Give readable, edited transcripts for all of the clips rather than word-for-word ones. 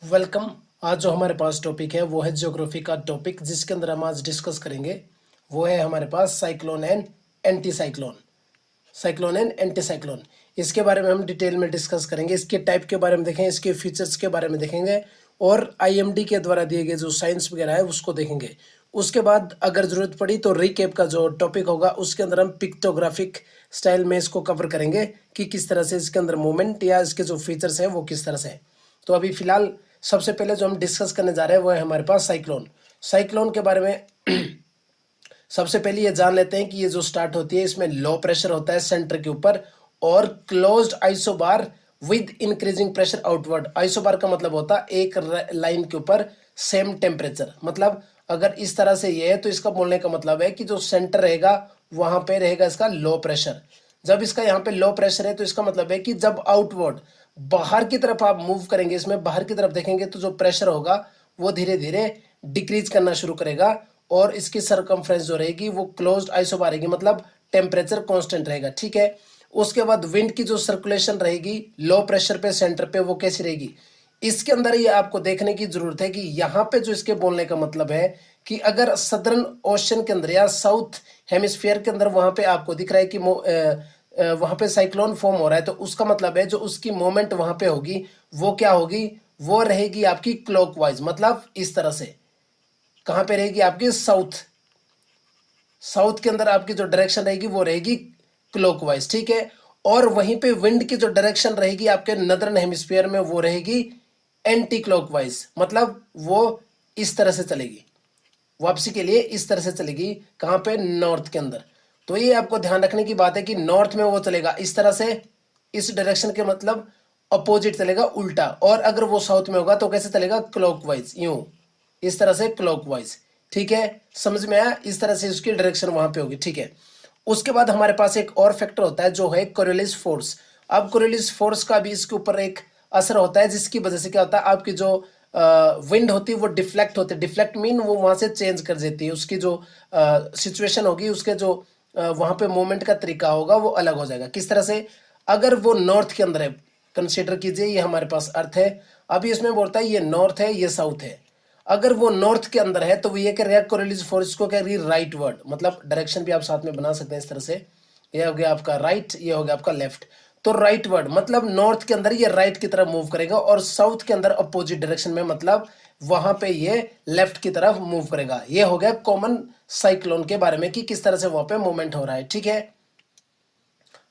Welcome. आज जो हमारे पास टॉपिक है वो है ज्योग्राफी का टॉपिक, जिसके अंदर हम आज डिस्कस करेंगे वो है हमारे पास cyclone and anti cyclone. Cyclone and anti cyclone, इसके बारे में हम डिटेल में डिस्कस करेंगे। इसके टाइप के बारे में देखेंगे, इसके फीचर्स के बारे में देखेंगे और आईएमडी के द्वारा दिए गए जो साइंस वगैरह है उसको देखेंगे। उसके बाद अगर ज़रूरत पड़ी तो रिकेप का जो टॉपिक होगा उसके अंदर हम पिक्टोग्राफिक स्टाइल में इसको कवर करेंगे कि किस तरह से इसके अंदर मूवमेंट या इसके जो फीचर्स हैं वो किस तरह से हैं। तो अभी फिलहाल सबसे पहले जो हम डिस्कस करने जा रहे हैं वो है हमारे पास साइक्लोन। साइक्लोन के बारे में सबसे पहले ये जान लेते हैं कि ये जो स्टार्ट होती है इसमें लो प्रेशर होता है सेंटर के ऊपर और closed isobar with increasing pressure outward. Isobar का मतलब होता है एक लाइन के ऊपर सेम टेम्परेचर। मतलब अगर इस तरह से ये है तो इसका बोलने का मतलब है कि जो सेंटर रहेगा वहां पे रहेगा इसका लो प्रेशर। जब इसका यहाँ पे लो प्रेशर है तो इसका मतलब है कि जब आउटवर्ड बाहर की तरफ आप मूव करेंगे, इसमें बाहर की तरफ देखेंगे तो जो प्रेशर होगा वो धीरे धीरे डिक्रीज करना शुरू करेगा और इसकी सरकमफ्रेंस जो रहेगी वो क्लोज्ड आइसोबार रहेगी, मतलब टेम्परेचर कांस्टेंट रहेगा। ठीक है। उसके बाद विंड की जो सर्कुलेशन रहेगी लो प्रेशर पे सेंटर पे वो कैसी रहेगी, इसके अंदर ये आपको देखने की जरूरत है कि यहाँ पे जो इसके बोलने का मतलब है कि अगर सदर्न ओशन के अंदर या साउथ हेमिस्फीयर के अंदर वहां पे आपको दिख रहा है कि वहां पे साइक्लोन फॉर्म हो रहा है, तो उसका मतलब है जो उसकी मोमेंट वहां पे होगी वो क्या होगी, वो रहेगी आपकी क्लॉकवाइज। मतलब इस तरह से कहां पे रहेगी आपकी साउथ, साउथ के अंदर आपकी जो डायरेक्शन रहेगी वो रहेगी क्लॉकवाइज। ठीक है। और वहीं पे विंड की जो डायरेक्शन रहेगी आपके नदर्न हेमिस्फीयर में वो रहेगी एंटी क्लॉकवाइज। मतलब वो इस तरह से चलेगी, वापसी के लिए इस तरह से चलेगी। कहां पे, नॉर्थ के अंदर। तो ये आपको ध्यान रखने की बात है कि नॉर्थ में वो चलेगा इस तरह से, इस डायरेक्शन के मतलब अपोजिट चलेगा, उल्टा। और अगर वो साउथ में होगा तो कैसे चलेगा, क्लॉकवाइज, यूं इस तरह से क्लॉकवाइज। ठीक है, समझ में आया। इस तरह से उसकी डायरेक्शन वहां पे होगी। ठीक है। उसके बाद हमारे पास एक और फैक्टर होता है जो है कोरियोलिस फोर्स। अब कोरियोलिस फोर्स का भी इसके ऊपर एक असर होता है, जिसकी वजह से क्या होता है, आपकी जो विंड होती है वो डिफ्लेक्ट होती है। डिफ्लेक्ट मीन वो वहां से चेंज कर देती है, उसकी जो सिचुएशन होगी, उसके जो वहां पे मूवमेंट का तरीका होगा वो अलग हो जाएगा। किस तरह से, अगर वो नॉर्थ के अंदर है, कंसिडर कीजिए ये हमारे पास अर्थ है, अभी इसमें बोलता है ये नॉर्थ है ये साउथ है। अगर वो नॉर्थ के अंदर है तो वो ये कह रहा है कोरियोलिस फोर्स को कह रही है राइट वर्ड, मतलब डायरेक्शन भी आप साथ में बना सकते हैं इस तरह से। ये हो गया आपका राइट, ये हो गया आपका लेफ्ट। तो राइट वर्ड मतलब नॉर्थ के अंदर ये राइट की तरफ मूव करेगा और साउथ के अंदर अपोजिट डायरेक्शन में, मतलब वहां पे ये लेफ्ट की तरफ मूव करेगा। ये हो गया कॉमन साइक्लोन के बारे में कि किस तरह से वहां पे मूवमेंट हो रहा है। ठीक है।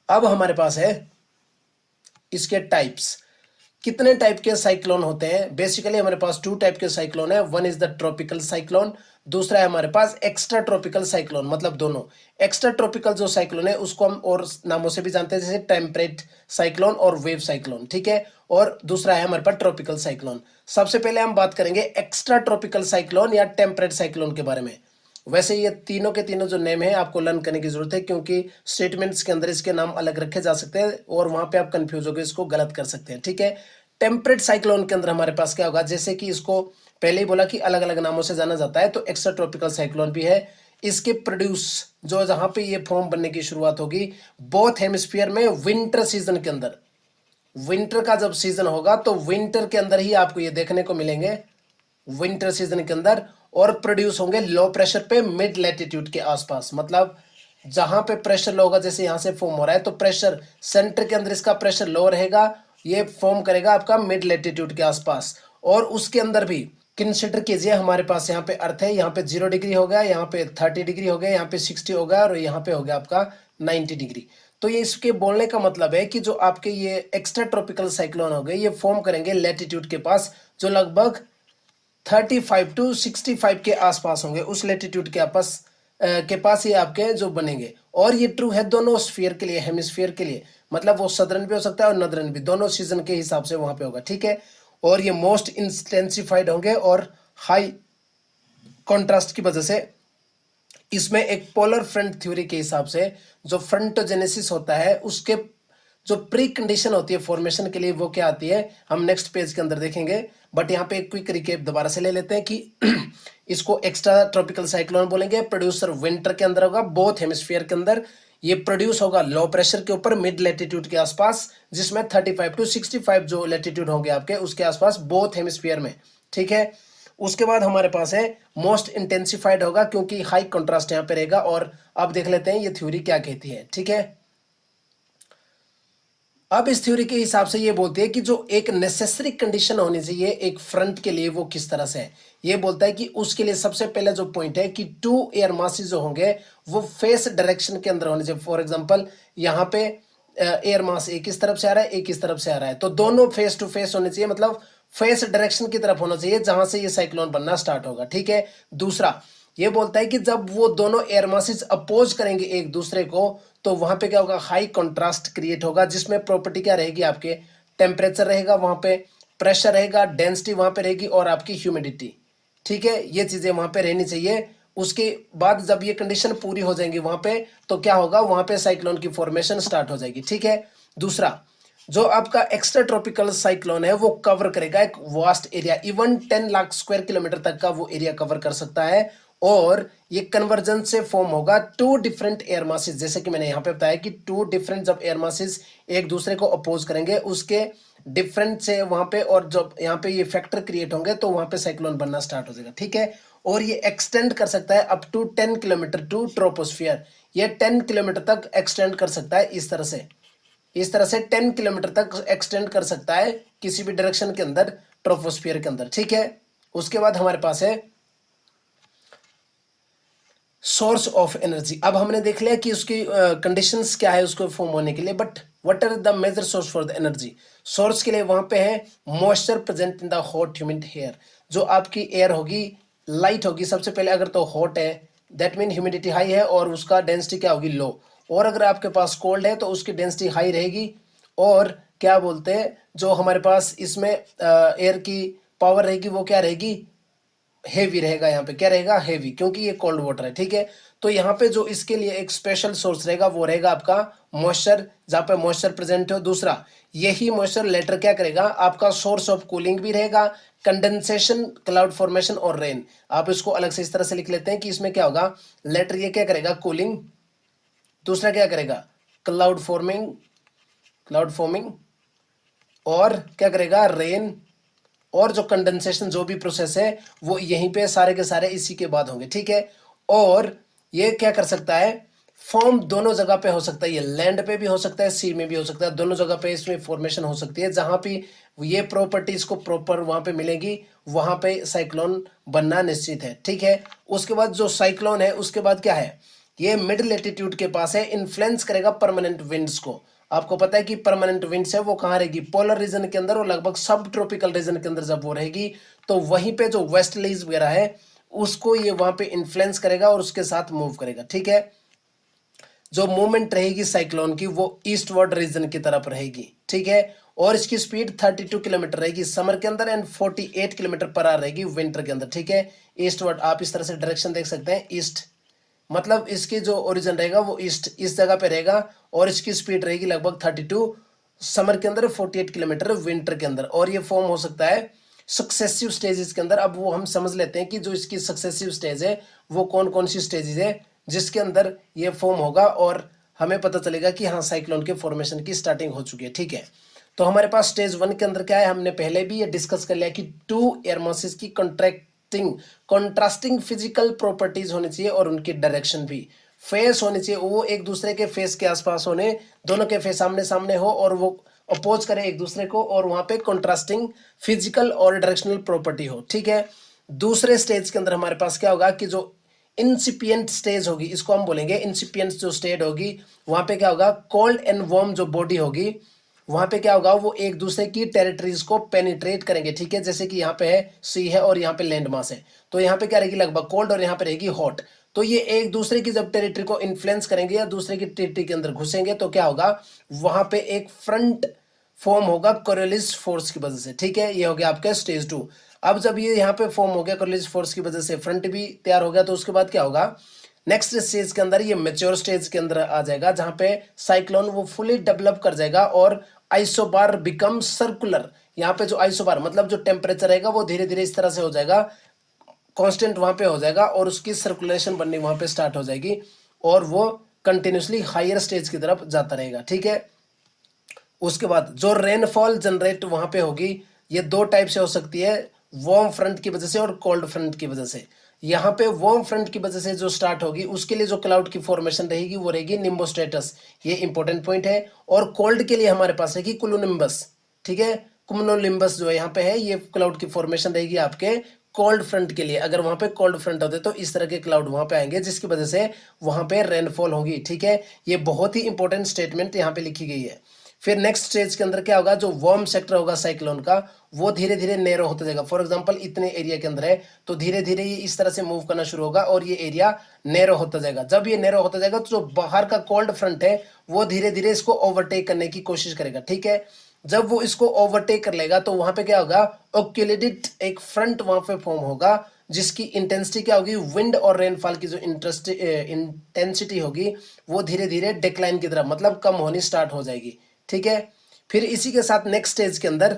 अब हमारे पास है इसके टाइप्स। कितने टाइप के साइक्लोन होते हैं, बेसिकली हमारे पास टू टाइप के साइक्लोन है। One is the tropical cyclone, दूसरा है हमारे पास एक्स्ट्रा ट्रॉपिकल साइक्लोन। मतलब दोनों, एक्स्ट्रा ट्रॉपिकल जो साइक्लोन है उसको हम और नामों से भी जानते हैं, जैसे टेम्परेट साइक्लोन और वेव साइक्लोन। ठीक है। और दूसरा है हमारे पास ट्रॉपिकल साइक्लोन। सबसे पहले हम बात करेंगे एक्स्ट्रा ट्रॉपिकल साइक्लोन या टेम्परेट साइक्लोन के बारे में। वैसे ये तीनों के तीनों जो नेम है आपको लर्न करने की जरूरत है, क्योंकि स्टेटमेंट्स के अंदर इसके नाम अलग रखे जा सकते हैं और वहां पे आप कंफ्यूज होकर इसको गलत कर सकते हैं। ठीक है। टेम्परेट साइक्लोन के अंदर हमारे पास क्या होगा, जैसे कि इसको पहले ही बोला कि अलग अलग नामों से जाना जाता है, तो एक्स्ट्रा ट्रॉपिकल साइक्लोन भी है। इसके प्रोड्यूस जो जहां पे ये फॉर्म बनने की शुरुआत होगी बोथ हेमिस्फीयर में विंटर सीजन के अंदर। विंटर का जब सीजन होगा तो विंटर के अंदर ही आपको ये देखने को मिलेंगे, विंटर सीजन के अंदर। और प्रोड्यूस होंगे लो प्रेशर पे मिड लैटिट्यूड के आसपास। मतलब जहां पे प्रेशर लो होगा, जैसे यहां से फॉर्म हो रहा है तो प्रेशर सेंटर के अंदर इसका प्रेशर लो रहेगा, ये फॉर्म करेगा आपका मिड लैटिट्यूड के आसपास। और उसके अंदर भी कंसिडर कीजिए हमारे पास यहाँ पे अर्थ है, यहाँ पे 0 डिग्री हो गया, यहाँ पे 30 डिग्री हो गया, यहाँ पे 60 हो गया और यहाँ पे हो गया आपका 90 डिग्री। तो ये इसके बोलने का मतलब है कि जो आपके ये एक्स्ट्रा ट्रॉपिकल साइक्लोन हो गए ये फॉर्म करेंगे लैटिट्यूड के पास, जो लगभग 35 to 65 के आसपास होंगे, उस लेटीट्यूड के पास ये आपके जो बनेंगे। और ये ट्रू है दोनों स्फीयर के लिए, हेमिस्फीयर के लिए, मतलब वो सदर्न भी हो सकता है और नदरन भी, दोनों सीजन के हिसाब से वहां पे होगा। ठीक है। और ये मोस्ट इंटेंसिफाइड होंगे और हाई कॉन्ट्रास्ट की वजह से इसमें एक पोलर फ्रंट थ्योरी के हिसाब से जो फ्रंटोजेनेसिस होता है उसके जो प्री कंडीशन होती है फॉर्मेशन के लिए वो क्या आती है, हम नेक्स्ट पेज के अंदर देखेंगे। बट यहाँ पे एक क्विक रिकेप दोबारा से ले लेते हैं कि इसको एक्स्ट्रा ट्रॉपिकल साइक्लोन बोलेंगे, प्रोड्यूसर विंटर के अंदर होगा बोथ हेमिस्फीयर के अंदर। ये प्रोड्यूस होगा लो प्रेशर के ऊपर मिड लेटीट्यूड के आसपास, जिसमें 35 to 65 जो लेटीट्यूड होंगे आपके उसके आसपास बोथ हेमिस्फीयर में, ठीक है। उसके बाद हमारे पास है मोस्ट इंटेंसिफाइड होगा, क्योंकि हाई कंट्रास्ट यहाँ पे रहेगा। और अब देख लेते हैं ये थ्योरी क्या कहती है, ठीक है। अब इस थ्योरी के हिसाब से ये बोलती है कि जो एक नेसेसरी कंडीशन होनी चाहिए एक फ्रंट के लिए वो किस तरह से है। ये बोलता है कि उसके लिए सबसे पहले जो पॉइंट है कि टू एयर मासेस जो होंगे वो फेस डायरेक्शन के अंदर होने चाहिए। फॉर एग्जांपल यहाँ पे एयर मास एक इस तरफ से आ रहा है, एक इस तरफ से आ रहा है, तो दोनों फेस टू फेस होने चाहिए, मतलब फेस डायरेक्शन की तरफ होना चाहिए जहां से ये साइक्लोन बनना स्टार्ट होगा, ठीक है। दूसरा ये बोलता है कि जब वो दोनों एयर मासेस अपोज करेंगे एक दूसरे को तो वहां पे क्या होगा, हाई कंट्रास्ट क्रिएट होगा, जिसमें प्रॉपर्टी क्या रहेगी, आपके टेम्परेचर रहेगा वहां पे, प्रेशर रहेगा, डेंसिटी वहां पे रहेगी और आपकी ह्यूमिडिटी, ठीक है। ये चीजें वहां पे रहनी चाहिए। उसके बाद जब ये कंडीशन पूरी हो जाएंगी वहां पे तो क्या होगा, वहां पे साइक्लोन की फॉर्मेशन स्टार्ट हो जाएगी, ठीक है। दूसरा जो आपका एक्स्ट्रा ट्रॉपिकल साइक्लोन है वो कवर करेगा एक vast area, even 10 lakh square kilometre तक का वो एरिया कवर कर सकता है। और ये कन्वर्जेंस से फॉर्म होगा टू डिफरेंट एयर मासेस, जैसे कि मैंने यहां पे बताया कि टू डिफरेंट जब एयर मासेस एक दूसरे को अपोज करेंगे उसके डिफरेंट से वहां पे, और जब यहाँ पे ये फैक्टर क्रिएट होंगे तो वहां पे साइक्लोन बनना स्टार्ट हो जाएगा, ठीक है। और ये एक्सटेंड कर सकता है up to 10 kilometre to troposphere, ये 10 किलोमीटर तक एक्सटेंड कर सकता है। इस तरह से 10 किलोमीटर तक एक्सटेंड कर सकता है किसी भी डायरेक्शन के अंदर ट्रोपोस्फियर के अंदर, ठीक है। उसके बाद हमारे पास है सोर्स ऑफ एनर्जी। अब हमने देख लिया कि उसकी कंडीशंस क्या है उसको फॉर्म होने के लिए, but what are the major source for the energy. Source के लिए वहां पे है moisture present in the hot humid air, जो आपकी एयर होगी लाइट होगी सबसे पहले, अगर तो हॉट है दैट मीन ह्यूमिडिटी हाई है और उसका डेंसिटी क्या होगी, लो। और अगर आपके पास कोल्ड है तो उसकी डेंसिटी हाई रहेगी, और क्या बोलते हैं जो हमारे पास इसमें एयर की पावर रहेगी वो क्या रहेगी, हेवी रहेगा। यहाँ पे क्या रहेगा, हेवी, क्योंकि ये कोल्ड वाटर है, ठीक है। तो यहाँ पे जो इसके लिए एक स्पेशल सोर्स रहेगा वो रहेगा आपका मॉइस्चर, जहाँ पे मॉइस्चर प्रेजेंट हो। दूसरा यही मॉइस्चर लेटर क्या करेगा, आपका सोर्स ऑफ कूलिंग भी रहेगा, कंडेंसेशन, क्लाउड फॉर्मेशन और रेन। आप इसको अलग से इस तरह से लिख लेते हैं कि इसमें क्या होगा, लेटर ये क्या करेगा, कूलिंग, दूसरा क्या करेगा, क्लाउड फॉर्मिंग और क्या करेगा, रेन, और जो कंडेंसेशन जो भी प्रोसेस है वो यहीं पे सारे के सारे इसी के बाद होंगे, ठीक है। और ये क्या कर सकता है, फॉर्म दोनों जगह पे हो सकता है, ये लैंड पे भी हो सकता है, सी में भी हो सकता है, दोनों जगह पे इसमें फॉर्मेशन हो सकती है। जहां पे ये प्रॉपर्टीज को प्रॉपर वहां पे मिलेगी वहां पे साइक्लोन बनना निश्चित है, ठीक है। उसके बाद जो साइक्लोन है उसके बाद क्या है, ये मिड लेटीट्यूड के पास है, इन्फ्लुएंस करेगा परमानेंट विंड्स को। आपको पता है कि परमानेंट विंड्स है वो कहाँ रहेगी, पोलर रीजन के अंदर और लगभग सब ट्रॉपिकल रीजन के अंदर जब वो रहेगी तो वहीं पे जो वेस्टलीज वगैरह है उसको ये वहां पे इन्फ्लुएंस करेगा और उसके साथ मूव करेगा, ठीक है। जो मूवमेंट रहेगी साइक्लोन की वो ईस्टवर्ड रीजन की तरफ रहेगी, ठीक है। और इसकी स्पीड 32 किलोमीटर रहेगी समर के अंदर एंड 48 किलोमीटर पर आवर रहेगी विंटर के अंदर, ठीक है। ईस्टवर्ड आप इस तरह से डायरेक्शन देख सकते हैं, ईस्ट, मतलब इसकी जो ओरिजिन रहेगा वो ईस्ट इस जगह पे रहेगा और इसकी स्पीड रहेगी लगभग 32 समर के अंदर, 48 किलोमीटर विंटर के अंदर। और ये फॉर्म हो सकता है सक्सेसिव स्टेजेस के अंदर। अब वो हम समझ लेते हैं कि जो इसकी सक्सेसिव स्टेज है वो कौन कौन सी स्टेजेस है जिसके अंदर ये फॉर्म होगा, और हमें पता चलेगा कि हाँ साइक्लोन के फॉर्मेशन की स्टार्टिंग हो चुकी है, ठीक है। तो हमारे पास स्टेज 1 के अंदर क्या है, हमने पहले भी ये डिस्कस कर लिया कि टू एयर मासेस की कॉन्ट्रास्टिंग फिजिकल प्रॉपर्टीज होनी चाहिए और उनकी डायरेक्शन भी, फेस होनी चाहिए, वो एक दूसरे के फेस के आसपास होने, दोनों के फेस सामने सामने हो और वो अपोज करे एक दूसरे को, और वहां पे कॉन्ट्रास्टिंग फिजिकल और डायरेक्शनल प्रॉपर्टी हो, ठीक है। दूसरे स्टेज के अंदर हमारे पास क्या होगा कि जो इंसिपिएंट स्टेज होगी, इसको हम बोलेंगे इंसिपिएंट जो स्टेज होगी, वहां पे क्या होगा, कोल्ड एंड वार्म जो बॉडी होगी वहां पे क्या होगा, वो एक दूसरे की टेरिटरीज को पेनिट्रेट करेंगे, ठीक है। जैसे कि यहाँ पे है सी है और यहाँ पे लैंड मास है, तो यहाँ पे क्या रहेगी, लगभग कोल्ड और यहाँ पे रहेगी हॉट। तो ये एक दूसरे की जब टेरिटरी को इन्फ्लुएंस करेंगे या दूसरे की टेरिटरी के अंदर घुसेंगे तो क्या होगा, वहां पे एक फ्रंट फॉर्म होगा कोरियोलिस फोर्स की वजह से, ठीक है। ये हो गया आपका स्टेज 2। अब जब ये यहाँ पे फॉर्म हो गया कोरियोलिस फोर्स की वजह से, फ्रंट भी तैयार हो गया, तो उसके बाद क्या होगा, नेक्स्ट स्टेज के अंदर ये मेच्योर स्टेज के अंदर आ जाएगा जहां पे साइक्लोन वो फुली डेवलप कर जाएगा और आइसोबार बिकम सर्कुलर। यहाँ पे जो आइसोबार मतलब जो टेम्परेचर रहेगा वो धीरे धीरे इस तरह से हो जाएगा, कांस्टेंट वहां पे हो जाएगा और उसकी सर्कुलेशन बननी वहां पे स्टार्ट हो जाएगी और वो कंटिन्यूसली हायर स्टेज की तरफ जाता रहेगा, ठीक है। उसके बाद जो रेनफॉल जनरेट वहां पे होगी, ये दो टाइप से हो सकती है, वार्म फ्रंट की वजह से और कोल्ड फ्रंट की वजह से। यहाँ पे वार्म फ्रंट की वजह से जो स्टार्ट होगी, उसके लिए जो क्लाउड की फॉर्मेशन रहेगी वो रहेगी निम्बोस्ट्रेटस, ये इंपॉर्टेंट पॉइंट है। और कोल्ड के लिए हमारे पास रहेगी कुमुलोनिम्बस, ठीक है। कुमुलोनिम्बस जो है यहाँ पे है, ये क्लाउड की फॉर्मेशन रहेगी आपके कोल्ड फ्रंट के लिए। अगर वहां पे कोल्ड फ्रंट होते तो इस तरह के क्लाउड वहां पे आएंगे, जिसकी वजह से वहां पे रेनफॉल होगी, ठीक है। ये बहुत ही इंपॉर्टेंट स्टेटमेंट यहाँ पे लिखी गई है। फिर नेक्स्ट स्टेज के अंदर क्या होगा, जो वार्म सेक्टर होगा साइक्लोन का, वो धीरे धीरे नैरो होता जाएगा। फॉर एग्जांपल इतने एरिया के अंदर है, तो धीरे धीरे ये इस तरह से मूव करना शुरू होगा और ये एरिया नैरो होता जाएगा। जब ये नैरो होता जाएगा तो जो बाहर का कोल्ड फ्रंट है वो धीरे धीरे इसको ओवरटेक करने की कोशिश करेगा, ठीक है। जब वो इसको ओवरटेक कर लेगा तो वहां पे क्या होगा, ओक्यूलेटेड एक फ्रंट वहां पे फॉर्म होगा, जिसकी इंटेंसिटी क्या होगी, विंड और रेनफॉल की जो इंटेंसिटी होगी वो धीरे धीरे डिक्लाइन की तरफ, मतलब कम होनी स्टार्ट हो जाएगी, ठीक है। फिर इसी के साथ नेक्स्ट स्टेज के अंदर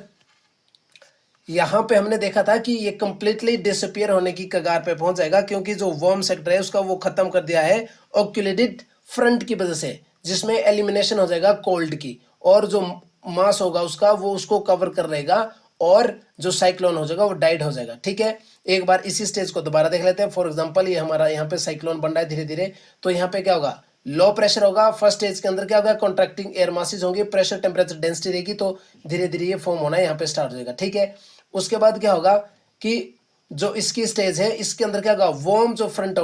यहां पे हमने देखा था कि ये कंप्लीटली डिसअपियर होने की कगार पे पहुंच जाएगा, क्योंकि जो वार्म सेक्टर है उसका वो खत्म कर दिया है ओक्यूलेटेड फ्रंट की वजह से, जिसमें एलिमिनेशन हो जाएगा कोल्ड की, और जो मास होगा उसका वो उसको कवर कर रहेगा, और जो साइक्लोन हो जाएगा वो डाइड हो जाएगा, ठीक है। एक बार इसी स्टेज को दोबारा देख लेते हैं। फॉर एग्जांपल ये हमारा यहाँ पे साइक्लोन बन रहा है धीरे धीरे, तो यहाँ पे क्या होगा, लो प्रेशर होगा। फर्स्ट स्टेज के अंदर क्या होगा, कॉन्ट्रैक्टिंग एयर मासेस होंगे, प्रेशर टेम्परेचर डेंसिटी रहेगी, तो धीरे धीरे ये फॉर्म होना यहाँ पे स्टार्ट हो जाएगा, ठीक है। उसके बाद क्या होगा कि जो इसकी स्टेज है, इसके अंदर क्या होगा, वार्म जो फ्रंट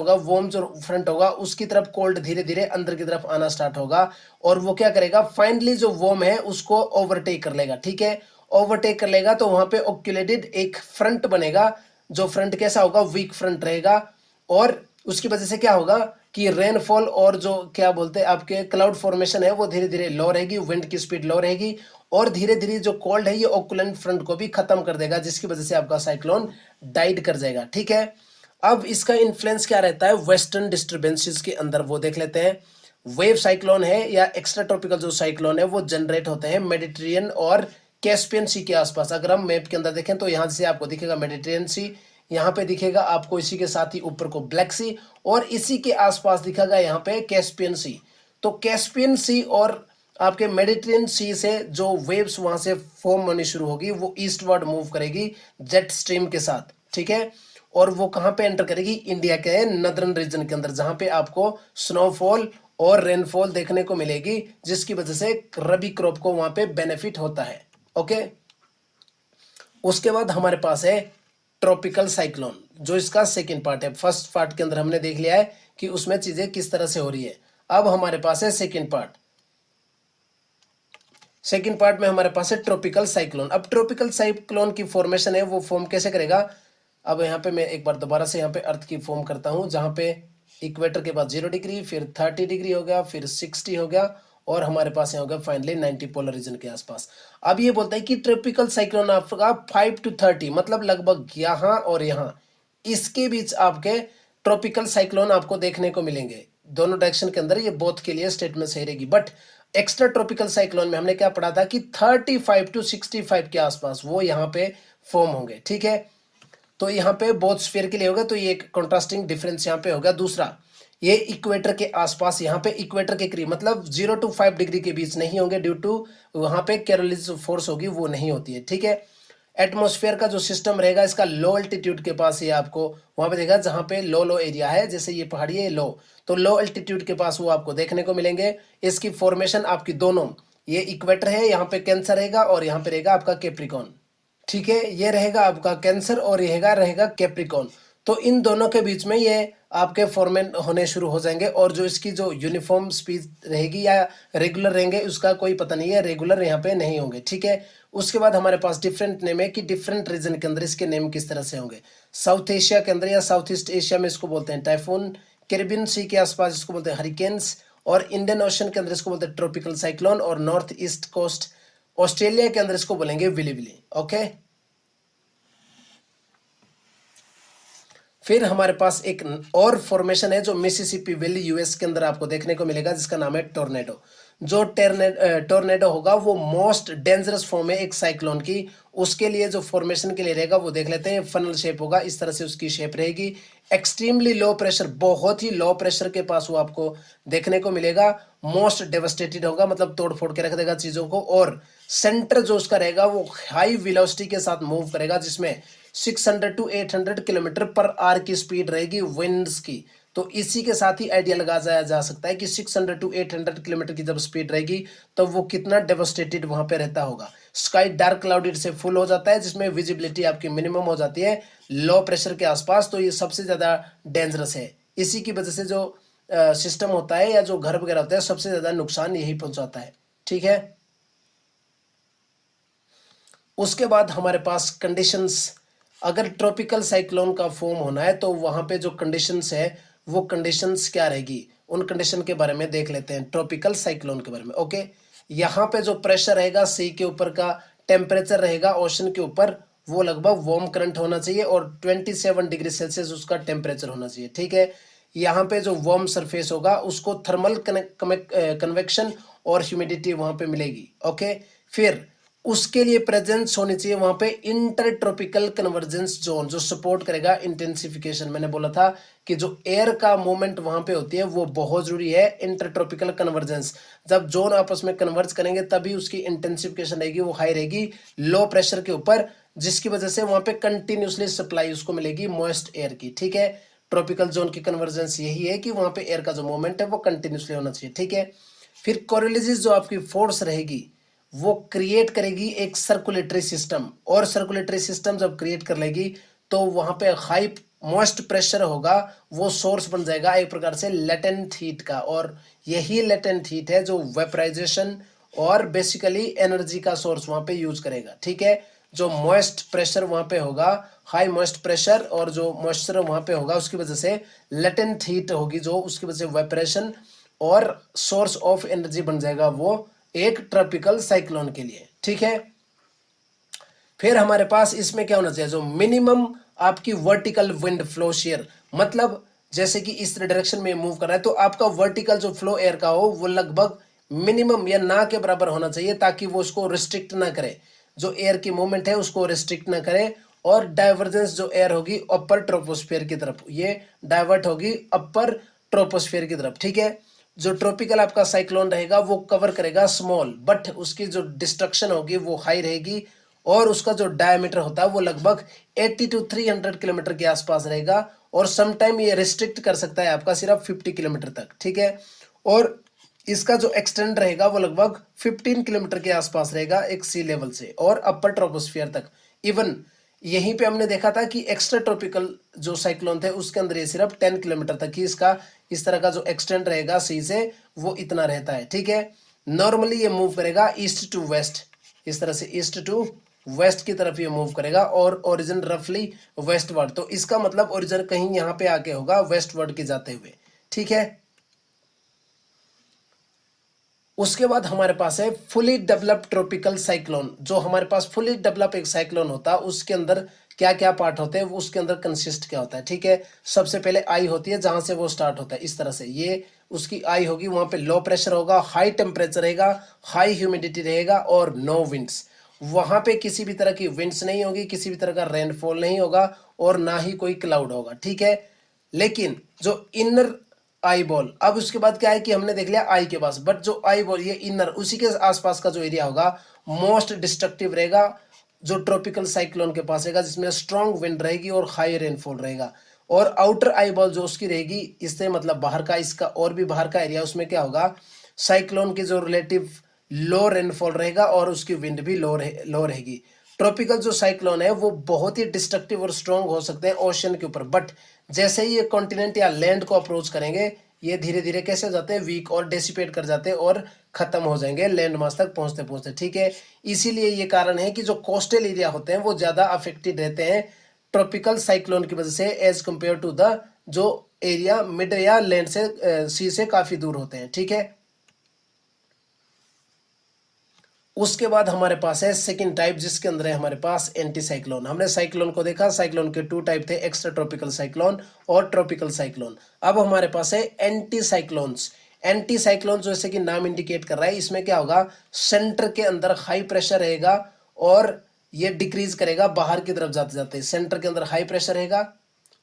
होगा उसकी तरफ कोल्ड धीरे धीरे अंदर की तरफ आना स्टार्ट होगा, और वो क्या करेगा, फाइनली जो वार्म है उसको ओवरटेक कर लेगा, ठीक है। ओवरटेक कर लेगा तो वहां पे ओक्यूलेटेड एक फ्रंट बनेगा, जो फ्रंट कैसा होगा, वीक फ्रंट रहेगा, और उसकी वजह से क्या होगा कि रेनफॉल और जो क्या बोलते हैं आपके क्लाउड फॉर्मेशन है वो धीरे धीरे लो रहेगी, विंड की स्पीड लो रहेगी, और धीरे धीरे जो कोल्ड है ये ओकुलेंट फ्रंट को भी खत्म कर देगा, जिसकी वजह से आपका साइक्लोन डाइड कर जाएगा, ठीक है। अब इसका इन्फ्लुएंस क्या रहता है वेस्टर्न डिस्टर्बेंसेस के अंदर, वो देख लेते हैं। वेव साइक्लोन है या एक्स्ट्रा ट्रॉपिकल जो साइक्लोन है वो जनरेट होते हैं मेडिटेरियन और कैस्पियन सी के आसपास। अगर हम मैप के अंदर देखें तो यहां से आपको दिखेगा मेडिटेरियन सी, यहाँ पे दिखेगा आपको इसी के साथ ही ऊपर को ब्लैक सी, और इसी के आसपास दिखेगा यहाँ पे कैस्पियन सी। तो कैस्पियन सी और आपके मेडिटेरियन सी से जो वेव्स वहां से फॉर्म होनी शुरू होगी वो ईस्टवर्ड मूव करेगी जेट स्ट्रीम के साथ, ठीक है। और वो कहां पे एंटर करेगी, इंडिया के नदर्न रीजन के अंदर, जहां पे आपको स्नोफॉल और रेनफॉल देखने को मिलेगी, जिसकी वजह से रबी क्रॉप को वहां पे बेनिफिट होता है, ओके। उसके बाद हमारे पास है ट्रॉपिकल साइक्लोन, जो इसका सेकंड पार्ट है। फर्स्ट पार्ट के अंदर हमने देख लिया है कि उसमें चीजें किस तरह से हो रही है। अब हमारे पास है सेकंड पार्ट। सेकंड पार्ट में हमारे पास है ट्रॉपिकल साइक्लोन। अब ट्रॉपिकल साइक्लोन की फॉर्मेशन है वो फॉर्म कैसे करेगा, अब यहाँ पे मैं एक बार दोबारा से यहाँ पे अर्थ की फॉर्म करता हूँ, जहां पे इक्वेटर के पास 0 डिग्री, फिर 30 डिग्री हो गया, फिर 60 हो गया, और हमारे पास यहाँ हो गया फाइनली 90 पोलर रीजन के आसपास। अब ये बोलता है कि ट्रॉपिकल साइक्लोन आपका 5 to 30, मतलब लगभग यहाँ और यहाँ, इसके बीच आपके ट्रॉपिकल साइक्लोन आपको देखने को मिलेंगे दोनों डायरेक्शन के अंदर। ये बोथ के लिए स्टेटमेंट सही रहेगी। बट एक्स्ट्रा ट्रॉपिकल साइक्लोन में हमने क्या पढ़ा था कि 35 to 65 के आसपास वो यहाँ पे फॉर्म होंगे, ठीक है। तो यहाँ पे बोथ स्फीयर के लिए होगा, तो ये एक कॉन्ट्रास्टिंग डिफरेंस यहाँ पे होगा। दूसरा, ये इक्वेटर के आसपास, यहाँ पे इक्वेटर के करीब, मतलब 0 to 5 डिग्री के बीच नहीं होंगे, ड्यू टू वहां पे कैरोलिस फोर्स होगी वो नहीं होती है, ठीक है। एटमॉस्फेयर का जो सिस्टम रहेगा इसका लो एल्टीट्यूड के पास, ये आपको वहां पे देखा जहां पे लो एरिया है, जैसे ये पहाड़ी है लो, तो लो एल्टीट्यूड के पास वो आपको देखने को मिलेंगे। इसकी फॉर्मेशन आपकी दोनों, ये इक्वेटर है, यहाँ पे कैंसर रहेगा, और यहाँ पे रहेगा आपका कैप्रिकॉन, ठीक है। ये रहेगा आपका कैंसर और ये रहेगा कैप्रिकॉन। तो इन दोनों के बीच में ये आपके फॉर्मेट होने शुरू हो जाएंगे, और जो इसकी जो यूनिफॉर्म स्पीड रहेगी या रेगुलर रहेंगे उसका कोई पता नहीं है, रेगुलर यहाँ पे नहीं होंगे, ठीक है। उसके बाद हमारे पास डिफरेंट नेम है कि डिफरेंट रीजन के अंदर इसके नेम किस तरह से होंगे। साउथ एशिया के अंदर या साउथ ईस्ट एशिया में इसको बोलते हैं टाइफून, कैरिबियन सी के आसपास इसको बोलते हैं हरिकेन्स, और इंडियन ओशन के अंदर इसको बोलते हैं ट्रॉपिकल साइक्लोन, और नॉर्थ ईस्ट कोस्ट ऑस्ट्रेलिया के अंदर इसको बोलेंगे विली विली, ओके। फिर हमारे पास एक और फॉर्मेशन है जो मिसिसिपी वैली यूएस के अंदर आपको देखने को मिलेगा, जिसका नाम है टोर्नेडो। जो टोर्नेडो होगा वो मोस्ट डेंजरस फॉर्म है एक साइक्लोन की। उसके लिए जो फॉर्मेशन के लिए रहेगा वो देख लेते हैं। फनल शेप होगा, इस तरह से उसकी शेप रहेगी। एक्सट्रीमली लो प्रेशर, बहुत ही लो प्रेशर के पास वो आपको देखने को मिलेगा। मोस्ट डेवस्टेटेड होगा, मतलब तोड़ फोड़ के रख देगा चीजों को। और सेंटर जो उसका रहेगा वो हाई वेलोसिटी के साथ मूव करेगा, जिसमें 600 टू 800 किलोमीटर पर आवर की स्पीड रहेगी विंड्स की। तो इसी के साथ ही आइडिया लगाया जा सकता है कि 600 टू 800 किलोमीटर की जब स्पीड रहेगी तो वो कितना डेवस्टेटेड वहां पे रहता होगा। स्काई डार्क क्लाउडेड से फुल हो जाता है, जिसमें विजिबिलिटी आपकी मिनिमम हो जाती है लो प्रेशर के आसपास। तो ये सबसे ज्यादा डेंजरस है। इसी की वजह से जो सिस्टम होता है या जो घर वगैरह होता है, सबसे ज्यादा नुकसान यही पहुंचाता है। ठीक है। उसके बाद हमारे पास कंडीशंस, अगर ट्रॉपिकल साइक्लोन का फॉर्म होना है तो वहां पे जो कंडीशंस है वो कंडीशंस क्या रहेगी, उन कंडीशन के बारे में देख लेते हैं, ट्रॉपिकल साइक्लोन के बारे में। ओके, यहाँ पे जो प्रेशर रहेगा सी के ऊपर का, टेम्परेचर रहेगा ओशन के ऊपर, वो लगभग वार्म करंट होना चाहिए और 27 डिग्री सेल्सियस उसका टेम्परेचर होना चाहिए। ठीक है। यहाँ पे जो वार्म सरफेस होगा उसको थर्मल कन्वेक्शन और ह्यूमिडिटी वहां पे मिलेगी। ओके, फिर उसके लिए प्रेजेंस होनी चाहिए वहां पे इंटर ट्रॉपिकल कन्वर्जेंस जोन, जो सपोर्ट करेगा इंटेंसिफिकेशन। मैंने बोला था कि जो एयर का मूवमेंट वहां पे होती है वो बहुत जरूरी है। इंटर ट्रॉपिकल कन्वर्जेंस, जब जोन आपस में कन्वर्ज करेंगे तभी उसकी इंटेंसिफिकेशन रहेगी, वो हाई रहेगी लो प्रेशर के ऊपर, जिसकी वजह से वहां पे कंटिन्यूसली सप्लाई उसको मिलेगी मॉइस्ट एयर की। ठीक है। ट्रॉपिकल जोन की कन्वर्जेंस यही है कि वहां पे एयर का जो मूवमेंट है वो कंटिन्यूसली होना चाहिए। ठीक है। फिर कोरियोलिसिस जो आपकी फोर्स रहेगी वो क्रिएट करेगी एक सर्कुलेटरी सिस्टम, और सर्कुलेटरी सिस्टम जब क्रिएट कर लेगी तो वहां पे हाई मोस्ट प्रेशर होगा, वो सोर्स बन जाएगा एक प्रकार से लेटेंट हीट का। और यही लेटेंट हीट है जो वेपराइजेशन और बेसिकली एनर्जी का सोर्स वहां पे यूज करेगा। ठीक है। जो मॉइस्ट प्रेशर वहां पे होगा, हाई मॉइस्ट प्रेशर और जो मॉइस्चर वहां पे होगा, उसकी वजह से लेटेंट हीट होगी, जो उसकी वजह से वेपरेशन और सोर्स ऑफ एनर्जी बन जाएगा वो एक ट्रॉपिकल साइक्लोन के लिए। ठीक है। फिर हमारे पास इसमें क्या होना चाहिए, जो मिनिमम आपकी वर्टिकल विंड फ्लो शेयर, मतलब जैसे कि इस डायरेक्शन में मूव कर रहा है तो आपका वर्टिकल जो फ्लो एयर का हो वो लगभग मिनिमम या ना के बराबर होना चाहिए, ताकि वो उसको रिस्ट्रिक्ट ना करे, जो एयर की मूवमेंट है उसको रिस्ट्रिक्ट ना करे। और डाइवर्जेंस जो एयर होगी अपर ट्रोपोस्फियर की तरफ, ये डाइवर्ट होगी अपर ट्रोपोस्फियर की तरफ। ठीक है। जो ट्रॉपिकल आपका साइक्लोन रहेगा वो कवर करेगा स्मॉल, बट उसकी जो डिस्ट्रक्शन होगी वो हाई रहेगी, और उसका जो डायमीटर होता है वो लगभग 80 टू 300 किलोमीटर के आसपास रहेगा। और समटाइम ये रिस्ट्रिक्ट कर सकता है आपका सिर्फ 50 किलोमीटर तक। ठीक है। और इसका जो एक्सटेंड रहेगा वो लगभग 15 किलोमीटर के आसपास रहेगा एक सी लेवल से और अपर ट्रोपोस्फियर तक। इवन यहीं पे हमने देखा था कि एक्स्ट्रा ट्रॉपिकल जो साइक्लोन थे उसके अंदर ये सिर्फ 10 किलोमीटर तक ही इसका इस तरह का जो एक्सटेंड रहेगा सी से वो इतना रहता है। ठीक है। नॉर्मली ये मूव करेगा ईस्ट टू वेस्ट, इस तरह से ईस्ट टू वेस्ट की तरफ ये मूव करेगा, और ओरिजिन रफली वेस्टवर्ड, तो इसका मतलब ओरिजिन कहीं यहाँ पे आके होगा वेस्टवर्ड के जाते हुए। ठीक है। उसके बाद हमारे पास है फुली डेवलप्ड ट्रॉपिकल साइक्लोन। जो हमारे पास फुली डेवलप एक साइक्लोन होता है उसके अंदर क्या क्या पार्ट होते हैं, उसके अंदर कंसिस्ट क्या होता है। ठीक है। सबसे पहले आई होती है, जहां से वो स्टार्ट होता है, इस तरह से ये उसकी आई होगी, वहां पे लो प्रेशर होगा, हाई टेम्परेचर रहेगा, हाई ह्यूमिडिटी रहेगा और नो विंड्स। वहां पे किसी भी तरह की विंड्स नहीं होगी, किसी भी तरह का रेनफॉल नहीं होगा और ना ही कोई क्लाउड होगा। ठीक है। लेकिन जो इनर आई बॉल, अब उसके बाद क्या है कि हमने देख लिया आई के पास, बट जो आई बॉल ये इनर, उसी के आसपास का जो एरिया होगा मोस्ट डिस्ट्रक्टिव रहेगा, जो ट्रॉपिकल साइक्लोन के पास रहेगा, जिसमें स्ट्रॉन्ग विंड रहेगी और हाई रेनफॉल रहेगा। और आउटर आई बॉल जो उसकी रहेगी, इससे मतलब बाहर का, इसका और भी बाहर का एरिया, उसमें क्या होगा, साइक्लोन की जो रिलेटिव लो रेनफॉल रहेगा और उसकी विंड भी लो रहेगी। ट्रॉपिकल जो साइक्लोन है वो बहुत ही डिस्ट्रक्टिव और स्ट्रॉन्ग हो सकते हैं ओशन के ऊपर, बट जैसे ही ये कॉन्टिनेंट या लैंड को अप्रोच करेंगे ये धीरे धीरे कैसे हो जाते हैं, वीक और डेसिपेट कर जाते हैं और खत्म हो जाएंगे लैंड मास तक पहुंचते पहुंचते। ठीक है। इसीलिए ये कारण है कि जो कोस्टल एरिया होते हैं वो ज्यादा अफेक्टेड रहते हैं ट्रॉपिकल साइक्लोन की वजह से, एज कंपेयर टू द जो एरिया मिड या लैंड से सी से काफी दूर होते हैं। ठीक है। उसके बाद हमारे पास है सेकंड टाइप, जिसके अंदर है हमारे पास एंटी साइक्लोन। हमने साइक्लोन को देखा, साइक्लोन के 2 टाइप थे, एक्स्ट्रा ट्रॉपिकल साइक्लोन और ट्रॉपिकल साइक्लोन। अब हमारे पास है एंटी साइक्लोन्स। एंटी साइक्लोन जैसे कि नाम इंडिकेट कर रहा है, इसमें क्या होगा, सेंटर के अंदर हाई प्रेशर रहेगा और ये डिक्रीज करेगा बाहर की तरफ जाते जाते। सेंटर के अंदर हाई प्रेशर रहेगा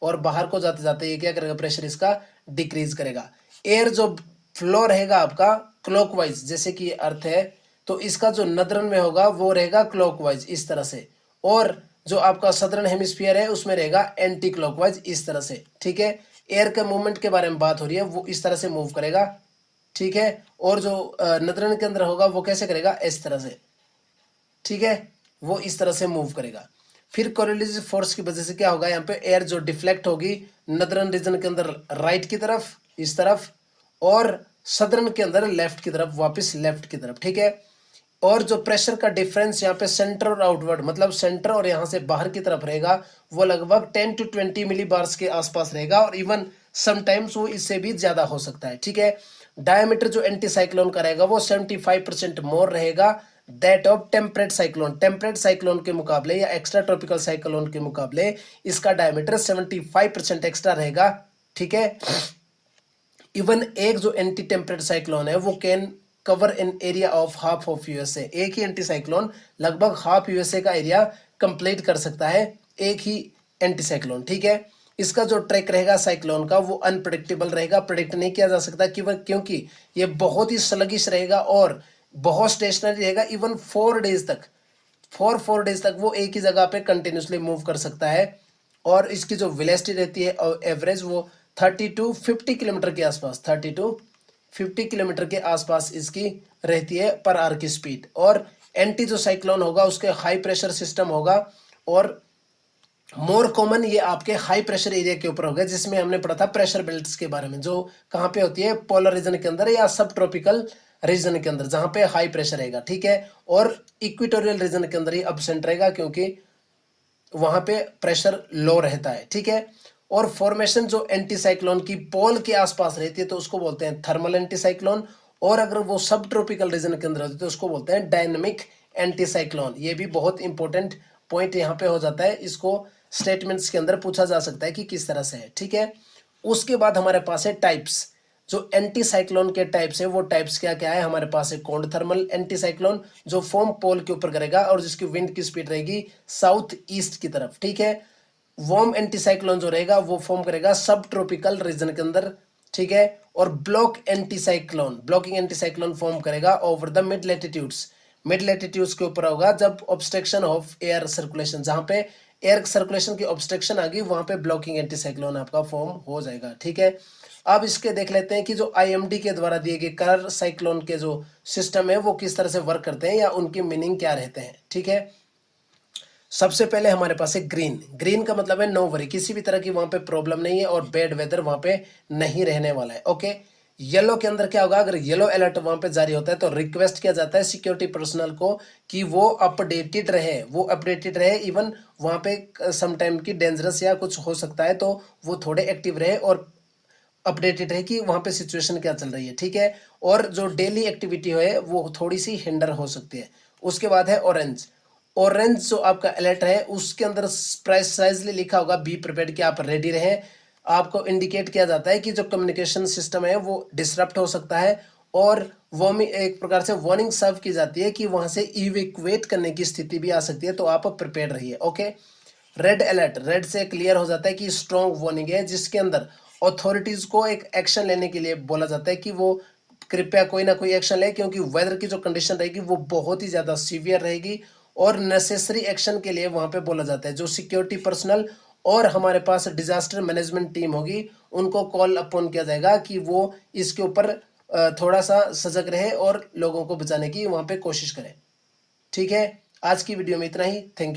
और बाहर को जाते जाते ये क्या करेगा, प्रेशर इसका डिक्रीज करेगा। एयर जो फ्लो रहेगा आपका क्लॉकवाइज, जैसे कि अर्थ है, तो इसका जो नदरन में होगा वो रहेगा क्लॉकवाइज इस तरह से, और जो आपका सदर्न हेमिस्फीयर है उसमें रहेगा एंटी क्लॉकवाइज इस तरह से। ठीक है, एयर के मूवमेंट के बारे में बात हो रही है, वो इस तरह से मूव करेगा। ठीक है, और जो नदरन के अंदर होगा वो कैसे करेगा, इस तरह से। ठीक है, वो इस तरह से मूव करेगा। फिर कोरिलेटिव फोर्स की वजह से क्या होगा, यहाँ पे एयर जो डिफ्लेक्ट होगी नदरन रीजन के अंदर राइट की तरफ इस तरफ, और सदर्न के अंदर लेफ्ट की तरफ वापस लेफ्ट की तरफ। ठीक है, और जो प्रेशर का डिफरेंस यहाँ पे सेंटर और आउटवर्ड, मतलब सेंटर और यहाँ से बाहर की तरफ रहेगा, वो लगभग 10 to 20 मिली बार्स के आसपास रहेगा, और इवन समटाइम्स वो इससे भी ज्यादा हो सकता है। ठीक है, डायमीटर जो एंटी साइक्लोन का रहेगा वो 75% मोर रहेगा that of temperate cyclone. Temperate cyclone के मुकाबले या एक्स्ट्रा ट्रॉपिकल साइक्लोन के मुकाबले इसका डायमीटर 75% एक्स्ट्रा रहेगा। ठीक है, इवन एक जो एंटी टेम्परेट साइक्लोन है वो can cover an area of half of USA. एक ही एंटी साइक्लोन लगभग हाफ यूएसए का एरिया कंप्लीट कर सकता है, एक ही एंटी साइक्लोन। ठीक है, इसका जो ट्रैक रहेगा साइक्लोन का वो अनप्रेडिक्टेबल रहेगा, प्रेडिक्ट नहीं किया जा सकता क्योंकि ये बहुत ही स्लगिश रहेगा और बहुत स्टेशनरी रहेगा। इवन 4 डेज तक, 4 डेज तक वो एक ही जगह पे कंटिन्यूसली मूव कर सकता है, और इसकी जो वेलोसिटी रहती है एवरेज वो 30 to 50 किलोमीटर के आसपास, 30 to 50 किलोमीटर के आसपास इसकी रहती है पर आवर की स्पीड। और एंटी जो साइक्लोन होगा उसके हाई प्रेशर सिस्टम होगा, और मोर कॉमन ये आपके हाई प्रेशर एरिया के ऊपर होगा, जिसमें हमने पढ़ा था प्रेशर बेल्ट्स के बारे में, जो कहाँ पे होती है, पोलर रीजन के अंदर या सब ट्रॉपिकल रीजन के अंदर जहां पे हाई प्रेशर रहेगा। ठीक है, और इक्वेटोरियल रीजन के अंदर ही एब्सेंट रहेगा क्योंकि वहां पे प्रेशर लो रहता है। ठीक है, और फॉर्मेशन जो एंटी साइक्लोन की पोल के आसपास रहती है तो उसको बोलते हैं थर्मल एंटी साइक्लोन, और अगर वो सब ट्रॉपिकल रीजन के अंदर होती है तो उसको बोलते हैं डायनेमिक एंटी साइक्लोन। ये भी बहुत इंपॉर्टेंट पॉइंट यहाँ पे हो जाता है, इसको स्टेटमेंट्स के अंदर पूछा जा सकता है कि किस तरह से है। ठीक है, उसके बाद हमारे पास है टाइप्स। जो एंटी साइक्लोन के टाइप्स है वो टाइप्स क्या क्या है, हमारे पास है कोल्ड थर्मल एंटी साइक्लोन जो फॉर्म पोल के ऊपर करेगा और जिसकी विंड की स्पीड रहेगी साउथ ईस्ट की तरफ। ठीक है, वार्म एंटी साइक्लोन जो रहेगा वो फॉर्म करेगा सब ट्रॉपिकल रीजन के अंदर। ठीक है, और block anti cyclone, blocking anti cyclone form करेगा over the mid latitudes. Mid latitudes के ऊपर होगा जब ऑब्स्ट्रक्शन ऑफ एयर सर्कुलेशन, जहां पे एयर सर्कुलेशन की ऑब्स्ट्रक्शन आ गई वहां पे ब्लॉकिंग एंटी साइक्लोन आपका फॉर्म हो जाएगा। ठीक है, अब इसके देख लेते हैं कि जो आईएमडी के द्वारा दिए गए कलर साइक्लोन के जो सिस्टम है वो किस तरह से वर्क करते हैं या उनकी मीनिंग क्या रहते हैं। ठीक है, सबसे पहले हमारे पास है ग्रीन। ग्रीन का मतलब है नो वरी, किसी भी तरह की वहां पे प्रॉब्लम नहीं है और बैड वेदर वहां पे नहीं रहने वाला है। ओके, येलो के अंदर क्या होगा, अगर येलो अलर्ट वहां पे जारी होता है तो रिक्वेस्ट किया जाता है सिक्योरिटी पर्सनल को कि वो अपडेटेड रहे, वो अपडेटेड रहे, इवन वहां पे सम टाइम की डेंजरस या कुछ हो सकता है तो वो थोड़े एक्टिव रहे और अपडेटेड है कि वहां पे सिचुएशन क्या चल रही है। ठीक है, और जो डेली एक्टिविटी है वो थोड़ी सी हिंडर हो सकती है। उसके बाद है ऑरेंज। ऑरेंज जो आपका अलर्ट है उसके अंदर प्रेसाइजली लिखा होगा बी प्रिपेयर्ड, कि आप रेडी रहें। आपको इंडिकेट किया जाता है कि जो कम्युनिकेशन सिस्टम है वो डिसरप्ट हो सकता है, और वार्निंग, एक प्रकार से वार्निंग सर्व की जाती है कि वहां से इवैक्यूएट करने की स्थिति भी आ सकती है, तो आप प्रिपेयर रहिए। ओके, रेड अलर्ट, रेड से क्लियर हो जाता है कि स्ट्रॉन्ग वार्निंग है, जिसके अंदर अथॉरिटीज को एक एक्शन लेने के लिए बोला जाता है कि वो कृपया कोई ना कोई एक्शन ले, क्योंकि वेदर की जो कंडीशन रहेगी वो बहुत ही ज्यादा सीवियर रहेगी, और नेसेसरी एक्शन के लिए वहां पे बोला जाता है। जो सिक्योरिटी पर्सनल और हमारे पास डिजास्टर मैनेजमेंट टीम होगी उनको कॉल अपॉन किया जाएगा कि वो इसके ऊपर थोड़ा सा सजग रहे और लोगों को बचाने की वहां पे कोशिश करें। ठीक है, आज की वीडियो में इतना ही। Thank you.